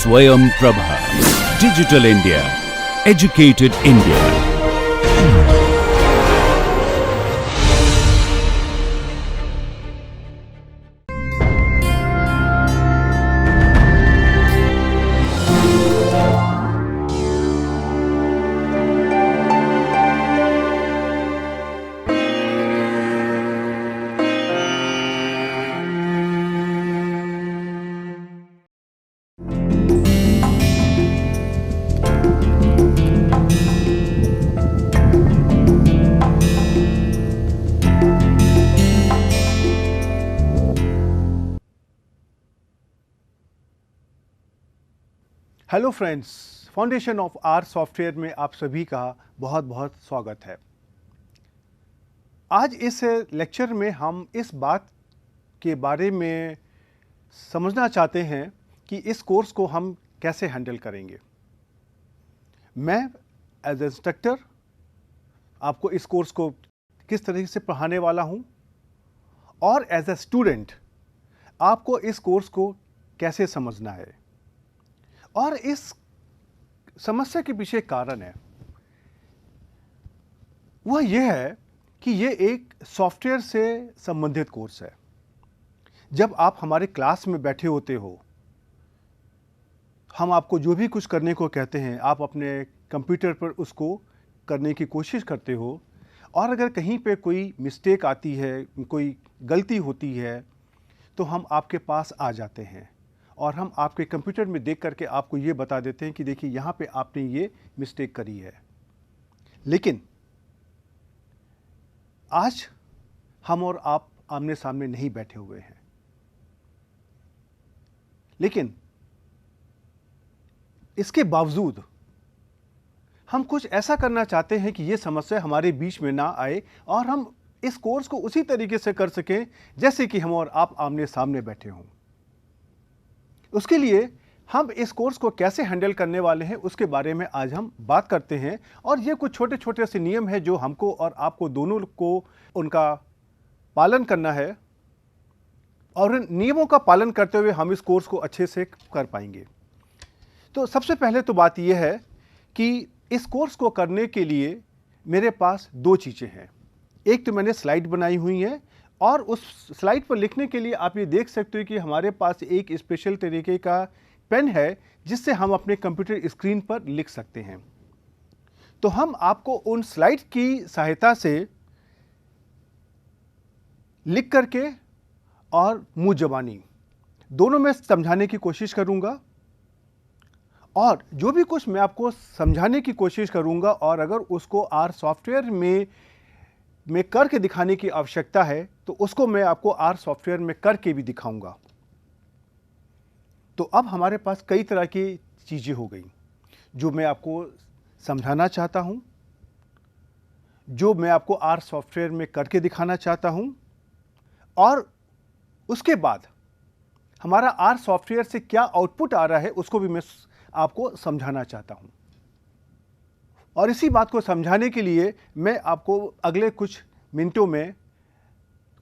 Swayam Prabha. Digital India. Educated India. Hello friends, foundation of R software में आप सभी का बहुत बहुत स्वागत है। आज इस लेक्चर में हम इस बात के बारे में समझना चाहते हैं कि इस कोर्स को हम कैसे हैंडल करेंगे। मैं एज इंस्ट्रक्टर आपको इस कोर्स को किस तरीके से पढ़ाने वाला हूं और एज ए स्टूडेंट आपको इस कोर्स को कैसे समझना है और इस समस्या के पीछे कारण है वह यह है कि यह एक सॉफ्टवेयर से संबंधित कोर्स है। जब आप हमारे क्लास में बैठे होते हो, हम आपको जो भी कुछ करने को कहते हैं, आप अपने कंप्यूटर पर उसको करने की कोशिश करते हो और अगर कहीं पे कोई मिस्टेक आती है, कोई गलती होती है, तो हम आपके पास आ जाते हैं और हम आपके कंप्यूटर में देख करके आपको ये बता देते हैं कि देखिए यहाँ पे आपने ये मिस्टेक करी है। लेकिन आज हम और आप आमने सामने नहीं बैठे हुए हैं, लेकिन इसके बावजूद हम कुछ ऐसा करना चाहते हैं कि ये समस्या हमारे बीच में ना आए और हम इस कोर्स को उसी तरीके से कर सकें जैसे कि हम और आप आमने सामने बैठे हों। उसके लिए हम इस कोर्स को कैसे हैंडल करने वाले हैं उसके बारे में आज हम बात करते हैं और ये कुछ छोटे छोटे से नियम हैं जो हमको और आपको दोनों को उनका पालन करना है और इन नियमों का पालन करते हुए हम इस कोर्स को अच्छे से कर पाएंगे। तो सबसे पहले तो बात यह है कि इस कोर्स को करने के लिए मेरे पास दो चीज़ें हैं। एक तो मैंने स्लाइड बनाई हुई है और उस स्लाइड पर लिखने के लिए आप ये देख सकते हो कि हमारे पास एक स्पेशल तरीके का पेन है जिससे हम अपने कंप्यूटर स्क्रीन पर लिख सकते हैं। तो हम आपको उन स्लाइड की सहायता से लिख करके और मुंह ज़बानी दोनों में समझाने की कोशिश करूंगा और जो भी कुछ मैं आपको समझाने की कोशिश करूंगा और अगर उसको आर सॉफ्टवेयर में करके दिखाने की आवश्यकता है तो उसको मैं आपको आर सॉफ्टवेयर में करके भी दिखाऊंगा। तो अब हमारे पास कई तरह की चीज़ें हो गई जो मैं आपको समझाना चाहता हूं, जो मैं आपको आर सॉफ्टवेयर में करके दिखाना चाहता हूं और उसके बाद हमारा आर सॉफ्टवेयर से क्या आउटपुट आ रहा है उसको भी मैं आपको समझाना चाहता हूं। और इसी बात को समझाने के लिए मैं आपको अगले कुछ मिनटों में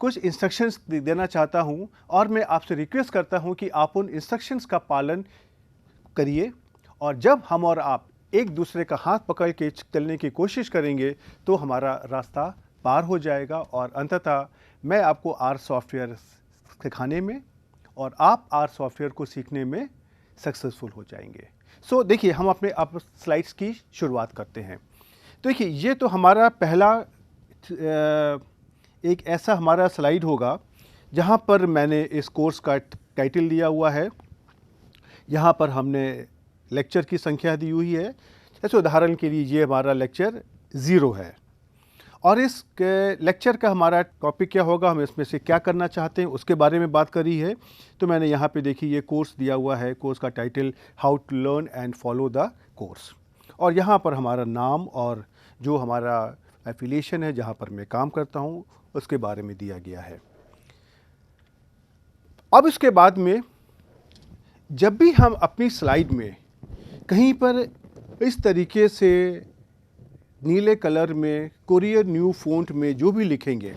कुछ इंस्ट्रक्शंस देना चाहता हूं और मैं आपसे रिक्वेस्ट करता हूं कि आप उन इंस्ट्रक्शंस का पालन करिए और जब हम और आप एक दूसरे का हाथ पकड़ के चलने की कोशिश करेंगे तो हमारा रास्ता पार हो जाएगा और अंततः मैं आपको आर सॉफ्टवेयर सिखाने में और आप आर सॉफ्टवेयर को सीखने में सक्सेसफुल हो जाएंगे। सो देखिए, हम अपने आप स्लाइड्स की शुरुआत करते हैं। तो देखिए, ये तो हमारा पहला एक ऐसा हमारा स्लाइड होगा जहाँ पर मैंने इस कोर्स का टाइटल दिया हुआ है। यहाँ पर हमने लेक्चर की संख्या दी हुई है। जैसे उदाहरण के लिए ये हमारा लेक्चर 0 है और इस लेक्चर का हमारा टॉपिक क्या होगा, हम इसमें से क्या करना चाहते हैं उसके बारे में बात करी है। तो मैंने यहाँ पे देखिए ये कोर्स दिया हुआ है, कोर्स का title how to learn and follow the course और यहाँ पर हमारा नाम और जो हमारा एफिलिएशन है जहाँ पर मैं काम करता हूँ उसके बारे में दिया गया है। अब इसके बाद में जब भी हम अपनी स्लाइड में कहीं पर इस तरीके से नीले कलर में कोरियर न्यू फ़ॉन्ट में जो भी लिखेंगे,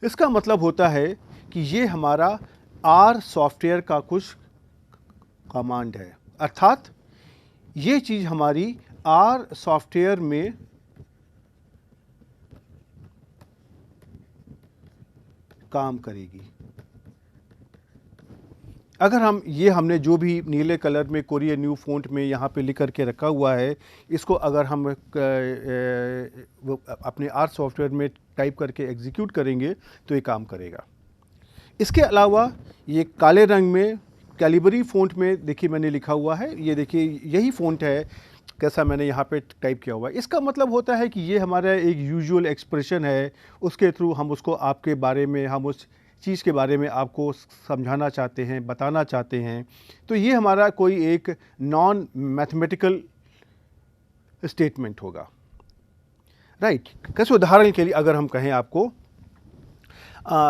इसका मतलब होता है कि ये हमारा आर सॉफ्टवेयर का कुछ कमांड है, अर्थात ये चीज़ हमारी आर सॉफ्टवेयर में काम करेगी। अगर हमने जो भी नीले कलर में कोरियर न्यू फ़ॉन्ट में यहाँ पे लिख करके रखा हुआ है, इसको अगर हम अपने आर सॉफ्टवेयर में टाइप करके एग्जीक्यूट करेंगे तो ये काम करेगा। इसके अलावा ये काले रंग में कैलिबरी फ़ॉन्ट में देखिए मैंने लिखा हुआ है, ये देखिए यही फ़ॉन्ट है कैसा मैंने यहाँ पे टाइप किया हुआ है। इसका मतलब होता है कि ये हमारा एक यूजुअल एक्सप्रेशन है, उसके थ्रू हम उसको आपके बारे में, हम उस चीज़ के बारे में आपको समझाना चाहते हैं, बताना चाहते हैं। तो ये हमारा कोई एक नॉन मैथमेटिकल स्टेटमेंट होगा, राइट। कैसे उदाहरण के लिए अगर हम कहें आपको,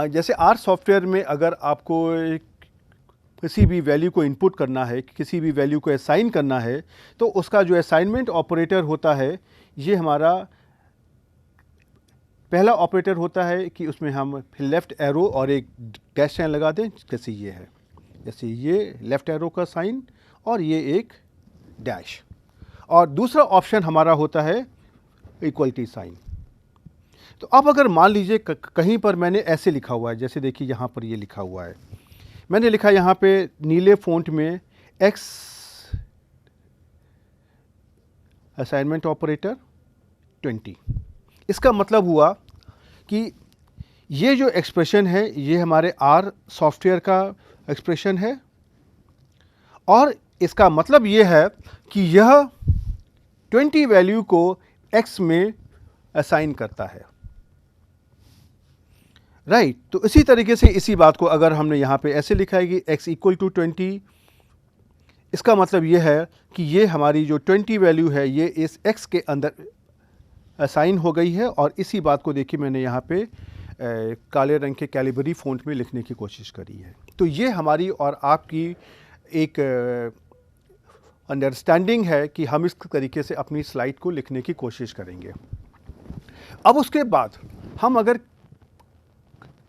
जैसे आर सॉफ्टवेयर में अगर आपको किसी भी वैल्यू को इनपुट करना है, किसी भी वैल्यू को असाइन करना है, तो उसका जो असाइनमेंट ऑपरेटर होता है, ये हमारा पहला ऑपरेटर होता है कि उसमें हम लेफ़्ट एरो और एक डैश साइन लगा दें, जैसे ये है, जैसे ये लेफ़्ट एरो का साइन और ये एक डैश। और दूसरा ऑप्शन हमारा होता है इक्वलिटी साइन। तो अब अगर मान लीजिए कहीं पर मैंने ऐसे लिखा हुआ है, जैसे देखिए यहाँ पर ये लिखा हुआ है, मैंने लिखा यहाँ पे नीले फ़ॉन्ट में x असाइनमेंट ऑपरेटर 20। इसका मतलब हुआ कि ये जो एक्सप्रेशन है ये हमारे आर सॉफ्टवेयर का एक्सप्रेशन है, और इसका मतलब ये है कि यह 20 वैल्यू को x में असाइन करता है, राइट। तो इसी तरीके से इसी बात को अगर हमने यहाँ पे ऐसे लिखा है कि x इक्वल टू 20, इसका मतलब ये है कि ये हमारी जो 20 वैल्यू है ये इस x के अंदर असाइन हो गई है। और इसी बात को देखिए मैंने यहाँ पे काले रंग के कैलिबरी फ़ॉन्ट में लिखने की कोशिश करी है। तो ये हमारी और आपकी एक अंडरस्टैंडिंग है कि हम इस तरीके से अपनी स्लाइड को लिखने की कोशिश करेंगे। अब उसके बाद हम अगर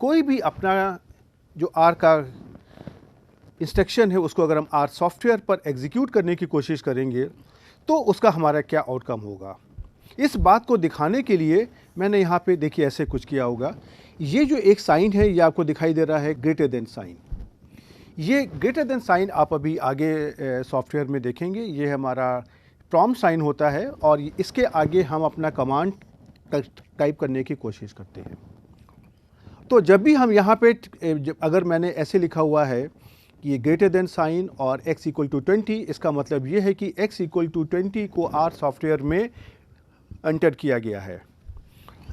कोई भी अपना जो आर का इंस्ट्रक्शन है उसको अगर हम आर सॉफ्टवेयर पर एग्जीक्यूट करने की कोशिश करेंगे तो उसका हमारा क्या आउटकम होगा, इस बात को दिखाने के लिए मैंने यहाँ पे देखिए ऐसे कुछ किया होगा। ये जो एक साइन है ये आपको दिखाई दे रहा है ग्रेटर देन साइन। ये ग्रेटर देन साइन आप अभी आगे सॉफ्टवेयर में देखेंगे, ये हमारा प्रॉम्प्ट साइन होता है और इसके आगे हम अपना कमांड टाइप करने की कोशिश करते हैं। तो जब भी हम यहाँ पे अगर मैंने ऐसे लिखा हुआ है कि ये ग्रेटर देन साइन और x इक्वल टू 20, इसका मतलब ये है कि x इक्वल टू 20 को आर सॉफ्टवेयर में एंटर किया गया है।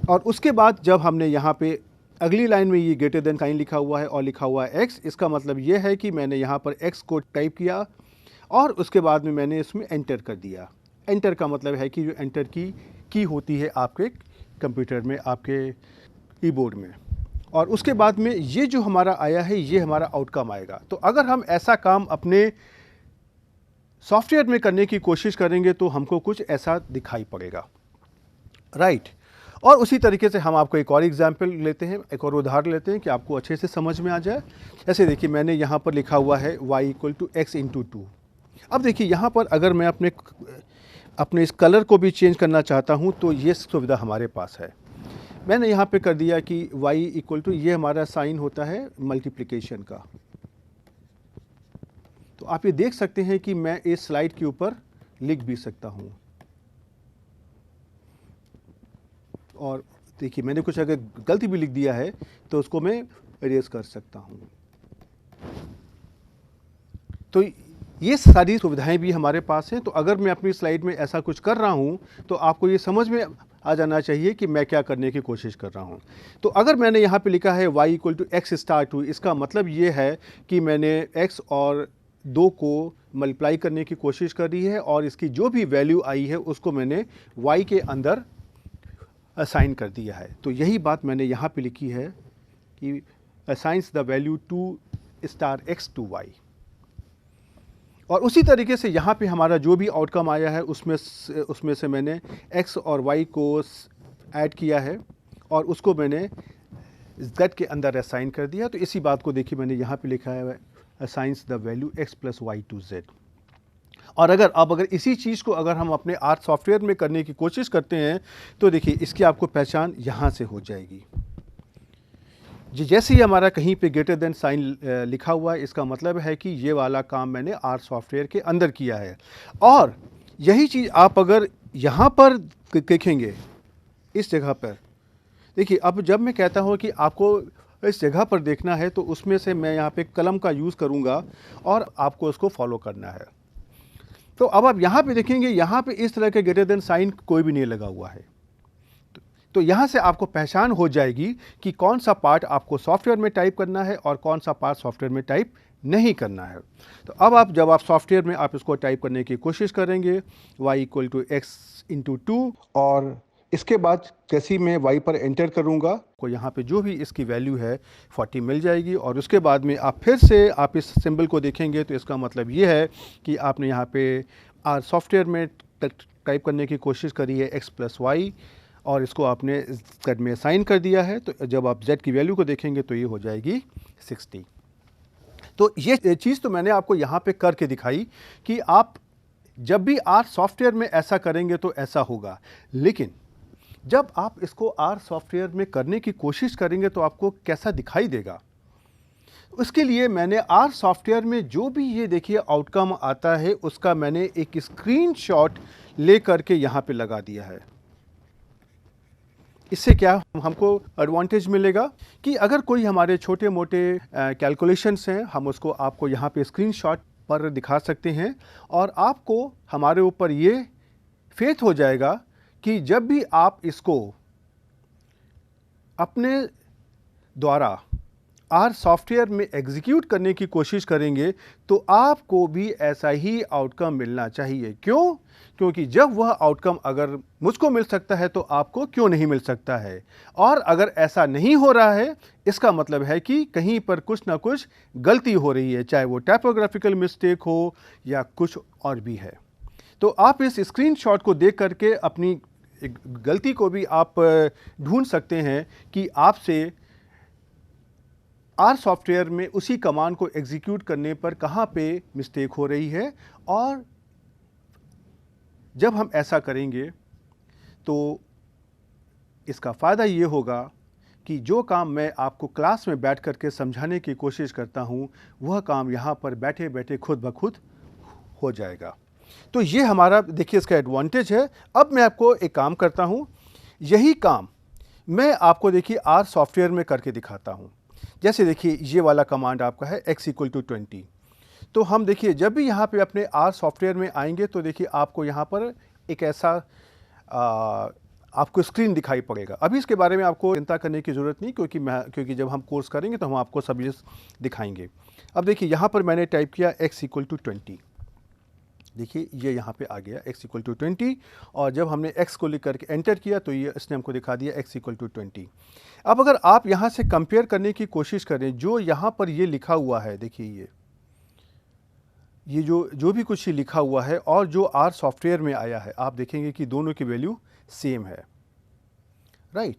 और उसके बाद जब हमने यहाँ पे अगली लाइन में ये ग्रेटर देन साइन लिखा हुआ है और लिखा हुआ है x, इसका मतलब ये है कि मैंने यहाँ पर x को टाइप किया और उसके बाद में मैंने इसमें एंटर कर दिया। एंटर का मतलब है कि जो एंटर की होती है आपके कंप्यूटर में, आपके कीबोर्ड में, और उसके बाद में ये जो हमारा आया है ये हमारा आउटकम आएगा। तो अगर हम ऐसा काम अपने सॉफ्टवेयर में करने की कोशिश करेंगे तो हमको कुछ ऐसा दिखाई पड़ेगा, राइट। और उसी तरीके से हम आपको एक और एग्जांपल लेते हैं, एक और उदाहरण लेते हैं कि आपको अच्छे से समझ में आ जाए। ऐसे देखिए मैंने यहाँ पर लिखा हुआ है y equal to x into 2। अब देखिए यहाँ पर अगर मैं अपने इस कलर को भी चेंज करना चाहता हूँ तो ये सुविधा हमारे पास है। मैंने यहाँ पे कर दिया कि y इक्वल टू, ये हमारा साइन होता है मल्टीप्लिकेशन का। तो आप ये देख सकते हैं कि मैं इस स्लाइड के ऊपर लिख भी सकता हूँ, और देखिए मैंने कुछ अगर गलती भी लिख दिया है तो उसको मैं इरेज कर सकता हूँ। तो ये सारी सुविधाएं भी हमारे पास हैं। तो अगर मैं अपनी स्लाइड में ऐसा कुछ कर रहा हूँ तो आपको ये समझ में आ जाना चाहिए कि मैं क्या करने की कोशिश कर रहा हूँ। तो अगर मैंने यहाँ पे लिखा है y equal to x star 2, इसका मतलब ये है कि मैंने x और 2 को मल्टीप्लाई करने की कोशिश कर रही है और इसकी जो भी वैल्यू आई है उसको मैंने y के अंदर असाइन कर दिया है। तो यही बात मैंने यहाँ पे लिखी है कि assigns the value two star x to y। और उसी तरीके से यहाँ पे हमारा जो भी आउटकम आया है उसमें से मैंने x और y को ऐड किया है और उसको मैंने z के अंदर असाइन कर दिया। तो इसी बात को देखिए मैंने यहाँ पे लिखा है assigns the value x plus y to z। और अगर इसी चीज़ को अगर हम अपने आर सॉफ्टवेयर में करने की कोशिश करते हैं तो देखिए इसकी आपको पहचान यहाँ से हो जाएगी। जैसे ही हमारा कहीं पे ग्रेटर देन साइन लिखा हुआ है, इसका मतलब है कि ये वाला काम मैंने आर सॉफ्टवेयर के अंदर किया है। और यही चीज़ आप अगर यहाँ पर देखेंगे, इस जगह पर देखिए, अब जब मैं कहता हूँ कि आपको इस जगह पर देखना है तो उसमें से मैं यहाँ पे कलम का यूज़ करूँगा और आपको उसको फॉलो करना है। तो अब आप यहाँ पे देखेंगे, यहाँ पे इस तरह के ग्रेटर देन साइन कोई भी नहीं लगा हुआ है। तो यहाँ से आपको पहचान हो जाएगी कि कौन सा पार्ट आपको सॉफ्टवेयर में टाइप करना है और कौन सा पार्ट सॉफ्टवेयर में टाइप नहीं करना है। तो अब जब आप सॉफ्टवेयर में आप इसको टाइप करने की कोशिश करेंगे y equal to x into 2, और इसके बाद जैसे ही मैं y पर एंटर करूँगा को यहाँ पे जो भी इसकी वैल्यू है 40 मिल जाएगी। और उसके बाद में आप फिर से आप इस सिंबल को देखेंगे तो इसका मतलब ये है कि आपने यहाँ पे सॉफ्टवेयर में टाइप करने की कोशिश करी है x प्लस वाई, और इसको आपने z में असाइन कर दिया है। तो जब आप z की वैल्यू को देखेंगे तो ये हो जाएगी 60। तो ये चीज़ तो मैंने आपको यहाँ पे करके दिखाई कि आप जब भी आर सॉफ्टवेयर में ऐसा करेंगे तो ऐसा होगा, लेकिन जब आप इसको आर सॉफ्टवेयर में करने की कोशिश करेंगे तो आपको कैसा दिखाई देगा। उसके लिए मैंने आर सॉफ्टवेयर में जो भी ये देखिए आउटकम आता है उसका मैंने एक स्क्रीनशॉट ले करके यहाँ पे लगा दिया है। इससे क्या हमको एडवांटेज मिलेगा कि अगर कोई हमारे छोटे मोटे कैलकुलेशंस हैं, हम उसको आपको यहाँ पे स्क्रीनशॉट पर दिखा सकते हैं, और आपको हमारे ऊपर ये फेथ हो जाएगा कि जब भी आप इसको अपने द्वारा आर सॉफ्टवेयर में एग्जीक्यूट करने की कोशिश करेंगे तो आपको भी ऐसा ही आउटकम मिलना चाहिए। क्यों? क्योंकि जब वह आउटकम अगर मुझको मिल सकता है तो आपको क्यों नहीं मिल सकता है। और अगर ऐसा नहीं हो रहा है, इसका मतलब है कि कहीं पर कुछ ना कुछ गलती हो रही है, चाहे वो टाइपोग्राफिकल मिस्टेक हो या कुछ और भी है। तो आप इस स्क्रीनशॉट को देख करके अपनी गलती को भी आप ढूंढ सकते हैं कि आपसे आर सॉफ्टवेयर में उसी कमांड को एग्जीक्यूट करने पर कहाँ पे मिस्टेक हो रही है। और जब हम ऐसा करेंगे तो इसका फ़ायदा ये होगा कि जो काम मैं आपको क्लास में बैठ करके समझाने की कोशिश करता हूँ वह काम यहाँ पर बैठे बैठे खुद ब खुद हो जाएगा। तो ये हमारा देखिए इसका एडवांटेज है। अब मैं आपको एक काम करता हूँ, यही काम मैं आपको देखिए आर सॉफ्टवेयर में करके दिखाता हूँ। जैसे देखिए ये वाला कमांड आपका है x इक्वल टू 20। तो हम देखिए जब भी यहाँ पे अपने आर सॉफ्टवेयर में आएंगे तो देखिए आपको यहाँ पर एक ऐसा आपको स्क्रीन दिखाई पड़ेगा। अभी इसके बारे में आपको चिंता करने की ज़रूरत नहीं, क्योंकि जब हम कोर्स करेंगे तो हम आपको सब ये दिखाएंगे। अब देखिए यहाँ पर मैंने टाइप किया x इक्वल टू 20। देखिए ये यहाँ पे आ गया x इक्वल टू 20, और जब हमने x को लिख करके एंटर किया तो ये इसने हमको दिखा दिया x इक्वल टू 20। अब अगर आप यहाँ से कंपेयर करने की कोशिश करें, जो यहाँ पर ये लिखा हुआ है, देखिए ये जो भी कुछ ये लिखा हुआ है और जो आर सॉफ्टवेयर में आया है, आप देखेंगे कि दोनों की वैल्यू सेम है, राइट।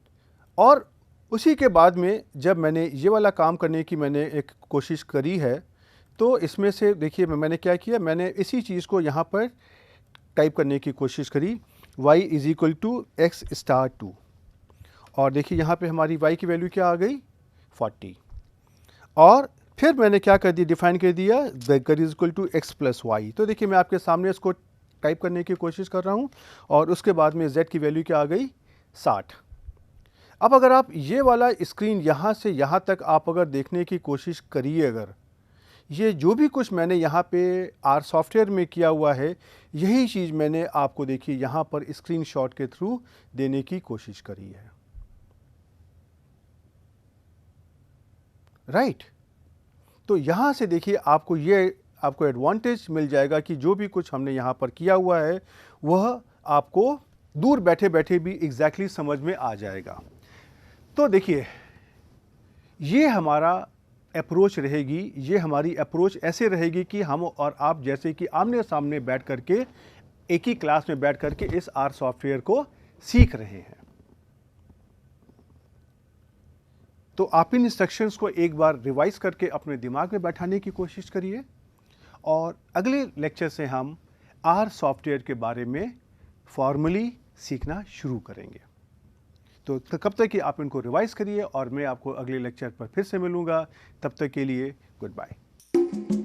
और उसी के बाद में जब मैंने ये वाला काम करने की मैंने एक कोशिश करी है तो इसमें से देखिए मैंने क्या किया, मैंने इसी चीज़ को यहाँ पर टाइप करने की कोशिश करी, y is equal to x star 2, और देखिए यहाँ पे हमारी y की वैल्यू क्या आ गई 40। और फिर मैंने क्या कर दिया, डिफाइन कर दिया z is equal to x plus y. तो देखिए मैं आपके सामने इसको टाइप करने की कोशिश कर रहा हूँ, और उसके बाद में z की वैल्यू क्या आ गई 60। अब अगर आप ये वाला स्क्रीन यहाँ से यहाँ तक आप अगर देखने की कोशिश करिए, अगर ये जो भी कुछ मैंने यहाँ पे आर सॉफ्टवेयर में किया हुआ है, यही चीज़ मैंने आपको देखिए यहाँ पर स्क्रीनशॉट के थ्रू देने की कोशिश करी है, राइट। तो यहाँ से देखिए आपको एडवांटेज मिल जाएगा कि जो भी कुछ हमने यहाँ पर किया हुआ है वह आपको दूर बैठे बैठे भी एग्जैक्टली समझ में आ जाएगा। तो देखिए ये हमारा अप्रोच रहेगी, ये हमारी अप्रोच ऐसे रहेगी कि हम और आप जैसे कि आमने सामने बैठ करके एक ही क्लास में बैठ करके इस आर सॉफ्टवेयर को सीख रहे हैं। तो आप इन इंस्ट्रक्शंस को एक बार रिवाइज करके अपने दिमाग में बैठाने की कोशिश करिए और अगले लेक्चर से हम आर सॉफ्टवेयर के बारे में फॉर्मली सीखना शुरू करेंगे। तो कब तक कि आप इनको रिवाइज करिए और मैं आपको अगले लेक्चर पर फिर से मिलूँगा। तब तक के लिए गुड बाय।